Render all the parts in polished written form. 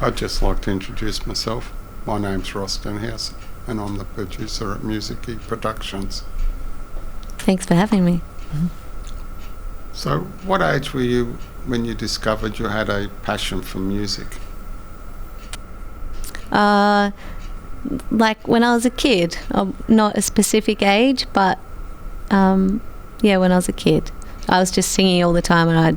I'd just like to introduce myself. My name's Ross Stenhouse, and I'm the producer at Music E Productions. Thanks for having me. So, what age were you when you discovered you had a passion for music? Like when I was a kid, not a specific age, but yeah, when I was a kid. I was just singing all the time, and I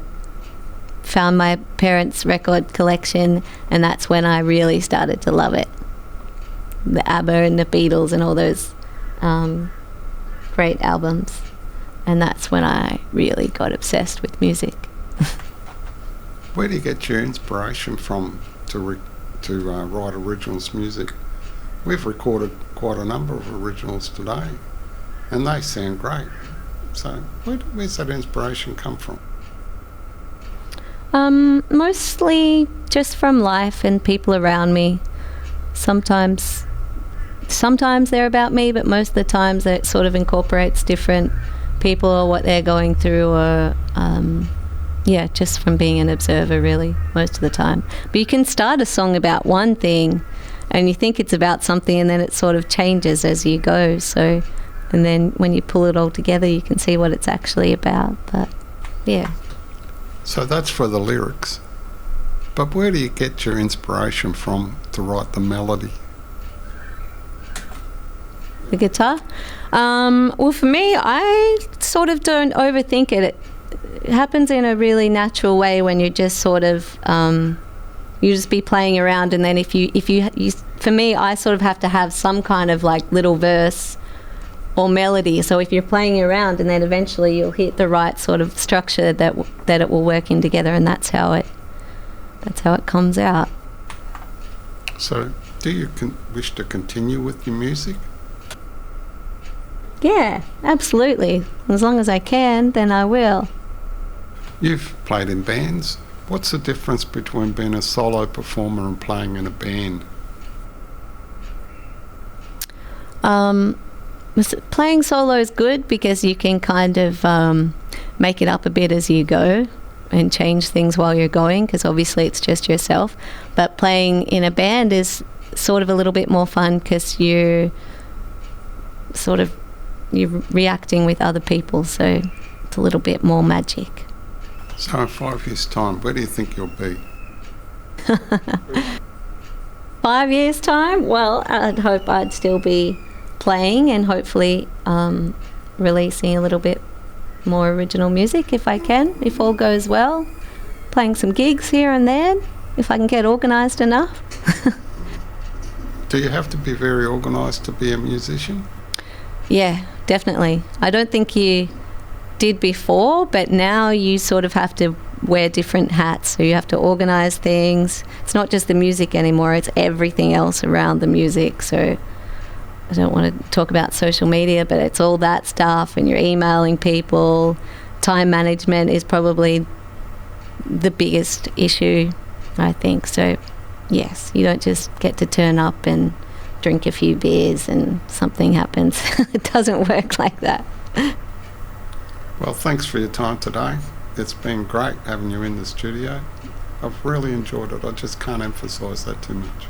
found my parents' record collection, and that's when I really started to love it. The ABBA and the Beatles and all those great albums, and that's when I really got obsessed with music. Where do you get your inspiration from to write originals music? We've recorded quite a number of originals today, and they sound great. So where's that inspiration come from? Mostly just from life and people around me. Sometimes they're about me, but most of the times it sort of incorporates different people or what they're going through, or yeah, just from being an observer really most of the time. But you can start a song about one thing and you think it's about something, and then it sort of changes as you go. So, and then when you pull it all together, you can see what it's actually about. But yeah. So that's for the lyrics. But where do you get your inspiration from to write the melody? The guitar? Well, for me, I sort of don't overthink it. It happens in a really natural way when you just sort of you just be playing around, and then if you for me, I sort of have to have some kind of like little verse or melody. So if you're playing around, and then eventually you'll hit the right sort of structure that it will work in together, and that's how it comes out. So, do you wish to continue with your music? Yeah, absolutely. As long as I can, then I will. You've played in bands. What's the difference between being a solo performer and playing in a band? Playing solo is good because you can kind of make it up a bit as you go and change things while you're going, because obviously it's just yourself. But playing in a band is sort of a little bit more fun because you're reacting with other people, so it's a little bit more magic. So in 5 years' time, where do you think you'll be? 5 years' time? Well, I'd hope I'd still be playing and hopefully releasing a little bit more original music if I can, if all goes well. Playing some gigs here and there, if I can get organised enough. Do you have to be very organised to be a musician? Yeah, definitely. I don't think you did before, but now you sort of have to wear different hats. So you have to organise things. It's not just the music anymore, it's everything else around the music. So I don't want to talk about social media, but it's all that stuff, and you're emailing people. Time management is probably the biggest issue, I think. So yes, you don't just get to turn up and drink a few beers and something happens. It doesn't work like that. Well, thanks for your time today. It's been great having you in the studio. I've really enjoyed it. I just can't emphasise that too much.